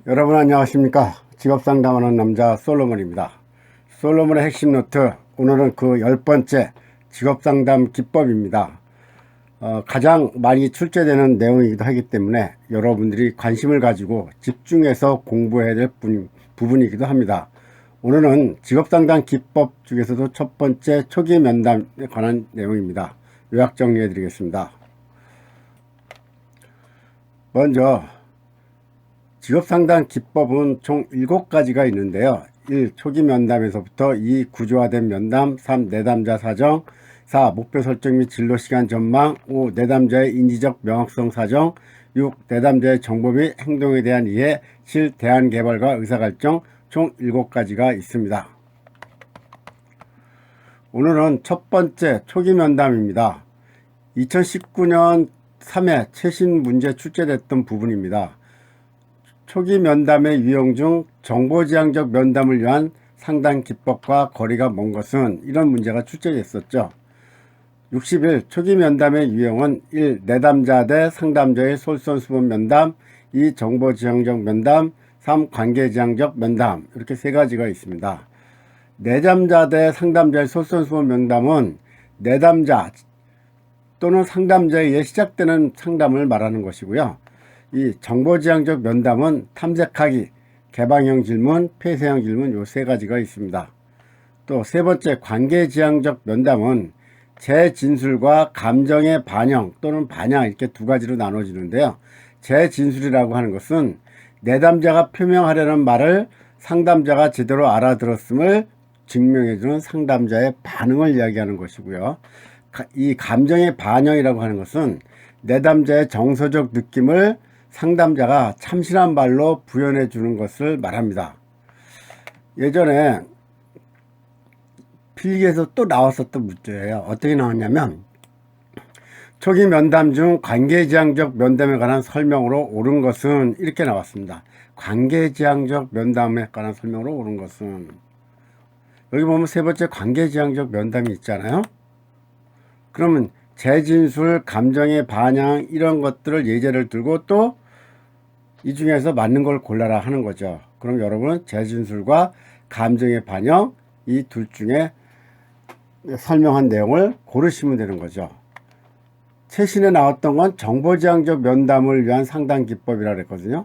여러분 안녕하십니까. 직업상담하는 남자 솔로몬입니다. 솔로몬의 핵심 노트, 오늘은 그 10번째 직업상담 기법입니다. 가장 많이 출제되는 내용이기도 하기 때문에 여러분들이 관심을 가지고 집중해서 공부해야 될 부분이기도 합니다. 오늘은 직업상담 기법 중에서도 첫 번째 초기 면담에 관한 내용입니다. 요약 정리해 드리겠습니다. 먼저 직업상담 기법은 총 7가지가 있는데요. 1. 초기 면담에서부터 2. 구조화된 면담 3. 내담자 사정 4. 목표 설정 및 진로시간 전망 5. 내담자의 인지적 명확성 사정 6. 내담자의 정보 및 행동에 대한 이해 7. 대안 개발과 의사결정 총 7가지가 있습니다. 오늘은 첫 번째 초기 면담입니다. 2019년 3회 최신 문제 출제됐던 부분입니다. 초기 면담의 유형 중 정보지향적 면담을 위한 상담 기법과 거리가 먼 것은, 이런 문제가 출제됐었죠. 60일 초기 면담의 유형은 1. 내담자 대 상담자의 솔선수범 면담 2. 정보지향적 면담 3. 관계지향적 면담, 이렇게 3가지가 있습니다. 내담자 대 상담자의 솔선수범 면담은 내담자 또는 상담자에 의해 시작되는 상담을 말하는 것이고요. 이 정보지향적 면담은 탐색하기, 개방형 질문, 폐쇄형 질문, 요 3가지가 있습니다. 또 세 번째 관계지향적 면담은 재진술과 감정의 반영 또는 반향, 이렇게 2가지로 나눠지는데요. 재진술이라고 하는 것은 내담자가 표명하려는 말을 상담자가 제대로 알아들었음을 증명해주는 상담자의 반응을 이야기하는 것이고요. 이 감정의 반영이라고 하는 것은 내담자의 정서적 느낌을 상담자가 참신한 말로 부연해 주는 것을 말합니다. 예전에 필기에서 또 나왔었던 문제예요. 어떻게 나왔냐면, 초기 면담 중 관계지향적 면담에 관한 설명으로 옳은 것은, 이렇게 나왔습니다. 관계지향적 면담에 관한 설명으로 옳은 것은, 여기 보면 세 번째 관계지향적 면담이 있잖아요. 그러면 재진술, 감정의 반영, 이런 것들을 예제를 들고 또 이 중에서 맞는 걸 골라라 하는 거죠. 그럼 여러분은 재진술과 감정의 반영, 이 둘 중에 설명한 내용을 고르시면 되는 거죠. 최신에 나왔던 건 정보지향적 면담을 위한 상담 기법이라고 했거든요.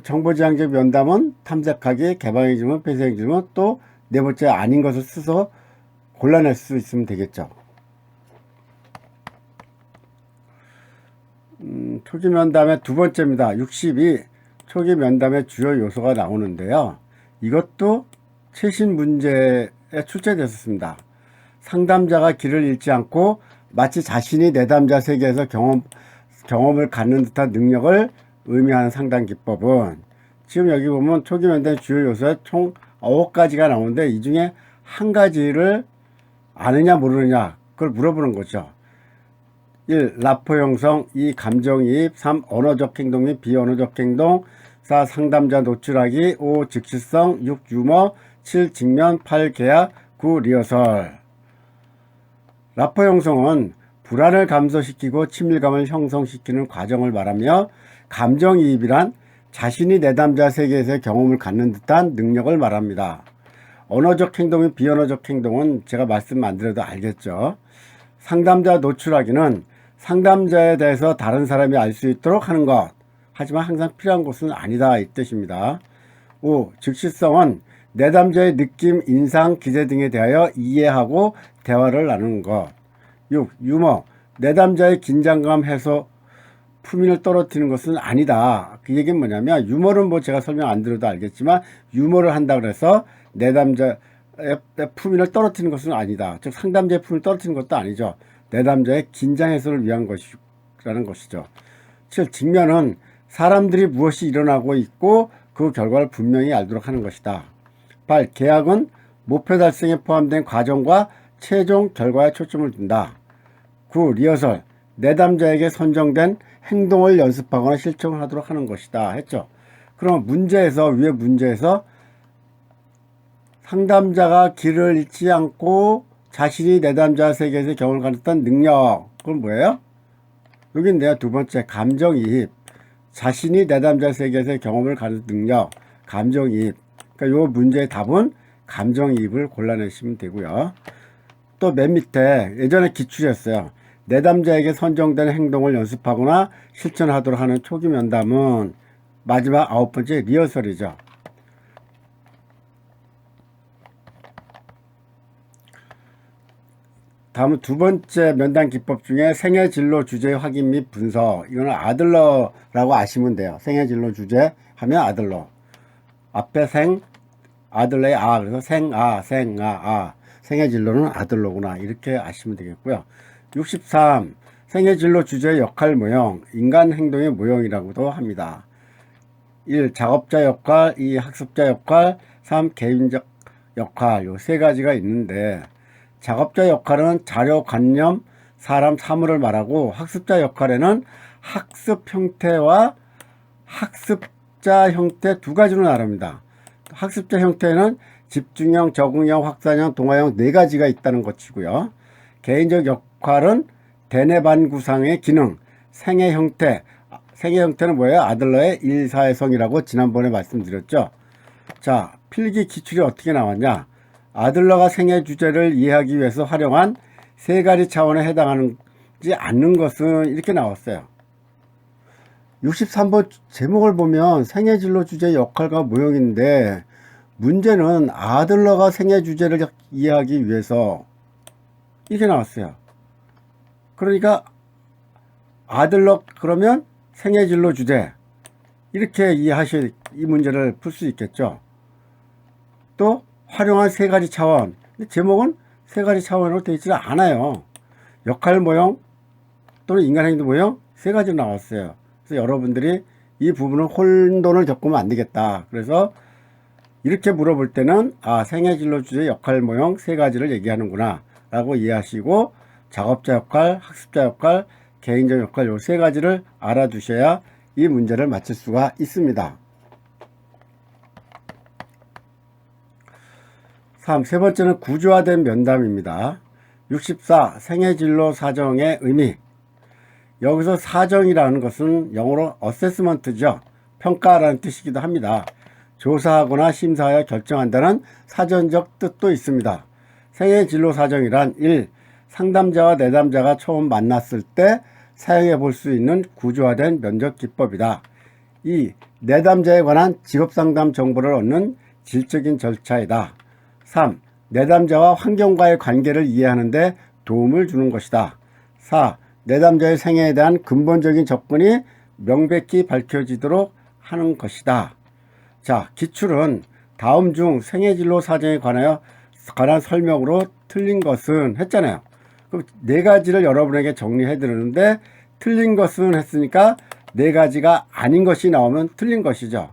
정보지향적 면담은 탐색하기, 개방형 질문, 폐쇄형 질문, 또 네 번째 아닌 것을 써서 골라낼 수 있으면 되겠죠. 초기 면담의 2번째입니다. 62. 초기 면담의 주요 요소가 나오는데요. 이것도 최신 문제에 출제됐었습니다. 상담자가 길을 잃지 않고 마치 자신이 내담자 세계에서 경험을 갖는 듯한 능력을 의미하는 상담 기법은, 지금 여기 보면 초기 면담의 주요 요소에 총 9가지가 나오는데 이 중에 한 가지를 아느냐 모르느냐, 그걸 물어보는 거죠. 1. 라포 형성 2. 감정이입 3. 언어적 행동 및 비언어적 행동 4. 상담자 노출하기 5. 즉시성 6. 유머 7. 직면 8. 계약 9. 리허설. 라포 형성은 불안을 감소시키고 친밀감을 형성시키는 과정을 말하며, 감정이입이란 자신이 내담자 세계에서의 경험을 갖는 듯한 능력을 말합니다. 언어적 행동 및 비언어적 행동은 제가 말씀 안 드려도 알겠죠. 상담자 노출하기는 상담자에 대해서 다른 사람이 알 수 있도록 하는 것, 하지만 항상 필요한 것은 아니다, 이 뜻입니다. 5. 즉시성은 내담자의 느낌, 인상, 기대 등에 대하여 이해하고 대화를 나누는 것. 6. 유머, 내담자의 긴장감 해소, 품위를 떨어뜨리는 것은 아니다. 그 얘기는 뭐냐면, 유머는 뭐 제가 설명 안 드려도 알겠지만 유머를 한다 그래서 내담자의 품위를 떨어뜨리는 것은 아니다. 즉 상담자의 품위를 떨어뜨리는 것도 아니죠. 내담자의 긴장 해소를 위한 것이라는 것이죠. 7. 직면은 사람들이 무엇이 일어나고 있고 그 결과를 분명히 알도록 하는 것이다. 8. 계약은 목표 달성에 포함된 과정과 최종 결과에 초점을 둔다. 9. 리허설, 내담자에게 선정된 행동을 연습하거나 실천을 하도록 하는 것이다 했죠. 그럼 위에 문제에서 상담자가 길을 잃지 않고 자신이 내담자 세계에서 경험을 갖는 능력, 그건 뭐예요? 여기 내가 2번째 감정이입, 자신이 내담자 세계에서의 경험을 가는 능력, 감정이입. 그러니까 요 문제의 답은 감정이입을 골라내시면 되고요. 또 맨 밑에 예전에 기출이었어요. 내담자에게 선정된 행동을 연습하거나 실천하도록 하는 초기 면담은 마지막 9번째 리허설이죠. 다음은 두 번째 면담 기법 중에 생애 진로 주제 확인 및 분석. 이거는 아들러라고 아시면 돼요. 생애 진로 주제 하면 아들러. 앞에 생, 아들러의 아. 그래서 생아. 생애 진로는 아들러구나. 이렇게 아시면 되겠고요. 63. 생애 진로 주제의 역할 모형. 인간 행동의 모형이라고도 합니다. 1. 작업자 역할, 2. 학습자 역할, 3. 개인적 역할. 요 세 가지가 있는데 작업자 역할은 자료 관념, 사람 사물을 말하고 학습자 역할에는 학습 형태와 학습자 형태 두 가지로 나눕니다. 학습자 형태는 집중형, 적응형, 확산형, 동화형 네 가지가 있다는 것이고요. 개인적 역할은 대뇌반 구상의 기능, 생애 형태. 생애 형태는 뭐예요? 아들러의 일사회성이라고 지난번에 말씀드렸죠. 자, 필기 기출이 어떻게 나왔냐? 아들러가 생애 주제를 이해하기 위해서 활용한 세 가지 차원에 해당하지 않는 것은 이렇게 나왔어요. 63번 제목을 보면 생애 진로 주제의 역할과 모형인데 문제는 아들러가 생애 주제를 이해하기 위해서 이렇게 나왔어요. 그러니까 아들러 그러면 생애 진로 주제 이렇게 이해하셔야 이 문제를 풀 수 있겠죠. 또 활용한 세 가지 차원. 제목은 세 가지 차원으로 되어 있지 않아요. 역할 모형 또는 인간 행동 모형 세 가지로 나왔어요. 그래서 여러분들이 이 부분은 혼돈을 겪으면 안 되겠다. 그래서 이렇게 물어볼 때는 생애 진로 주제 역할 모형 세 가지를 얘기하는구나 라고 이해하시고 작업자 역할, 학습자 역할, 개인적 역할 요 세 가지를 알아두셔야 이 문제를 맞출 수가 있습니다. 3. 세 번째는 구조화된 면담입니다. 64. 생애 진로 사정의 의미. 여기서 사정이라는 것은 영어로 어세스먼트죠. 평가라는 뜻이기도 합니다. 조사하거나 심사하여 결정한다는 사전적 뜻도 있습니다. 생애 진로 사정이란 1. 상담자와 내담자가 처음 만났을 때 사용해 볼 수 있는 구조화된 면접 기법이다. 2. 내담자에 관한 직업상담 정보를 얻는 질적인 절차이다. 3. 내담자와 환경과의 관계를 이해하는 데 도움을 주는 것이다. 4. 내담자의 생애에 대한 근본적인 접근이 명백히 밝혀지도록 하는 것이다. 자, 기출은 다음 중 생애진로 사정에 관한 설명으로 틀린 것은 했잖아요. 그럼 네 가지를 여러분에게 정리해 드리는데 틀린 것은 했으니까 네 가지가 아닌 것이 나오면 틀린 것이죠.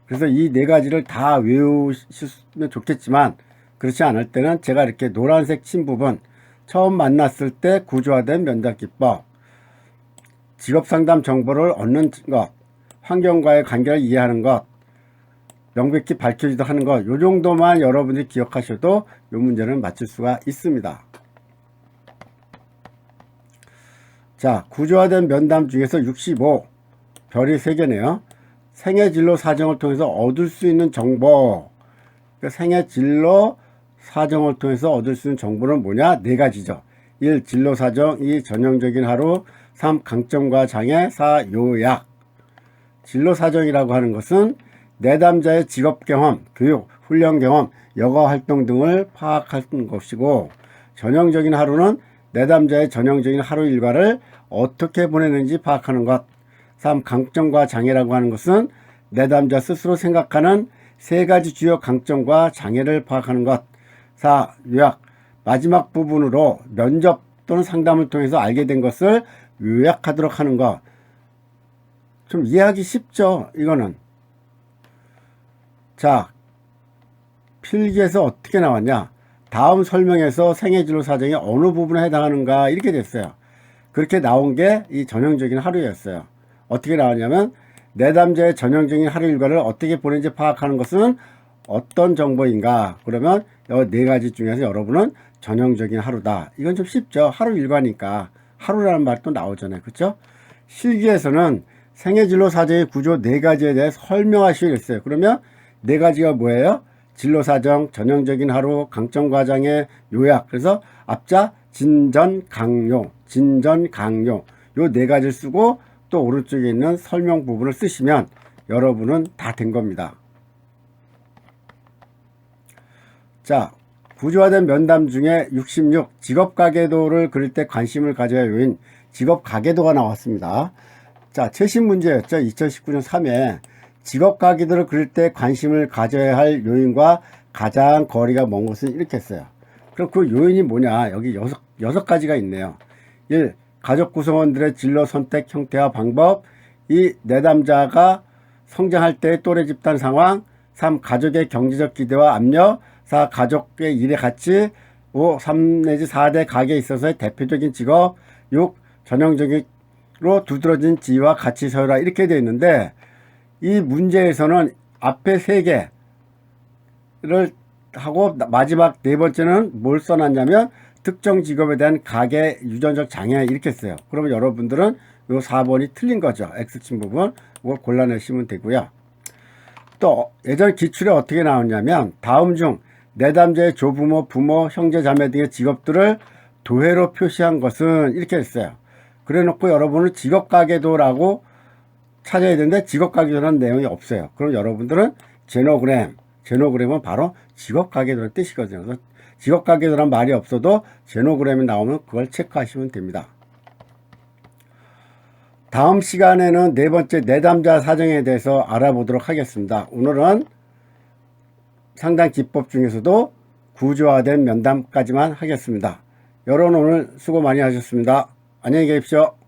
그래서 이 네 가지를 다 외우시면 좋겠지만 그렇지 않을 때는 제가 이렇게 노란색 친 부분 처음 만났을 때 구조화된 면담 기법, 직업상담 정보를 얻는 것, 환경과의 관계를 이해하는 것, 명백히 밝혀지도록 하는 것, 요 정도만 여러분들이 기억하셔도 이 문제는 맞출 수가 있습니다. 자, 구조화된 면담 중에서 65, 별이 3개네요. 생애 진로 사정을 통해서 얻을 수 있는 정보, 그러니까 생애 진로 사정을 통해서 얻을 수 있는 정보는 뭐냐? 네 가지죠. 1. 진로 사정, 2. 전형적인 하루, 3. 강점과 장애, 4. 요약. 진로 사정이라고 하는 것은 내담자의 직업 경험, 교육, 훈련 경험, 여가 활동 등을 파악하는 것이고 전형적인 하루는 내담자의 전형적인 하루 일과를 어떻게 보내는지 파악하는 것. 3. 강점과 장애라고 하는 것은 내담자 스스로 생각하는 세 가지 주요 강점과 장애를 파악하는 것. 4. 요약. 마지막 부분으로 면접 또는 상담을 통해서 알게 된 것을 요약하도록 하는 것. 좀 이해하기 쉽죠? 이거는. 자, 필기에서 어떻게 나왔냐? 다음 설명에서 생애진로 사정이 어느 부분에 해당하는가 이렇게 됐어요. 그렇게 나온 게 이 전형적인 하루였어요. 어떻게 나왔냐면 내담자의 전형적인 하루 일과를 어떻게 보내는지 파악하는 것은 어떤 정보인가? 그러면 이 네 가지 중에서 여러분은 전형적인 하루다. 이건 좀 쉽죠. 하루 일과니까 하루라는 말도 나오잖아요. 그렇죠? 실기에서는 생애진로 사정의 구조 네 가지에 대해 설명하시기로 했어요. 그러면 네 가지가 뭐예요? 진로 사정, 전형적인 하루, 강점 과정의 요약. 그래서 앞자 진전 강요, 진전 강요 요 네 가지를 쓰고 또 오른쪽에 있는 설명 부분을 쓰시면 여러분은 다 된 겁니다. 자, 구조화된 면담 중에 66 직업 가계도를 그릴 때 관심을 가져야 할 요인 직업 가계도가 나왔습니다. 자, 최신 문제였죠. 2019년 3회 직업 가계도를 그릴 때 관심을 가져야 할 요인과 가장 거리가 먼 것은 이렇게 했어요. 그럼 그 요인이 뭐냐? 여기 여섯 가지가 있네요. 1. 가족 구성원들의 진로 선택 형태와 방법. 2. 내담자가 성장할 때의 또래 집단 상황. 3. 가족의 경제적 기대와 압력. 4. 가족의 일의 가치. 5. 3 내지 4대 가게에 있어서의 대표적인 직업. 6. 전형적으로 두드러진 지위와 가치 서열화 이렇게 되어 있는데 이 문제에서는 앞에 3개를 하고 마지막 네 번째는 뭘 써놨냐면 특정 직업에 대한 가계 유전적 장애 이렇게 써요. 그러면 여러분들은 요 4번이 틀린 거죠. X친 부분 이걸 골라내시면 되고요. 또 예전 기출에 어떻게 나왔냐면 다음 중 내담자의 조부모, 부모, 형제, 자매 등의 직업들을 도회로 표시한 것은 이렇게 했어요. 그래 놓고 여러분은 직업가계도라고 찾아야 되는데 직업가계도라는 내용이 없어요. 그럼 여러분들은 제노그램은 바로 직업가계도라는 뜻이거든요. 그래서 직업가계도란 말이 없어도 제노그램이 나오면 그걸 체크하시면 됩니다. 다음 시간에는 네 번째 내담자 사정에 대해서 알아보도록 하겠습니다. 오늘은 상담 기법 중에서도 구조화된 면담까지만 하겠습니다. 여러분 오늘 수고 많이 하셨습니다. 안녕히 계십시오.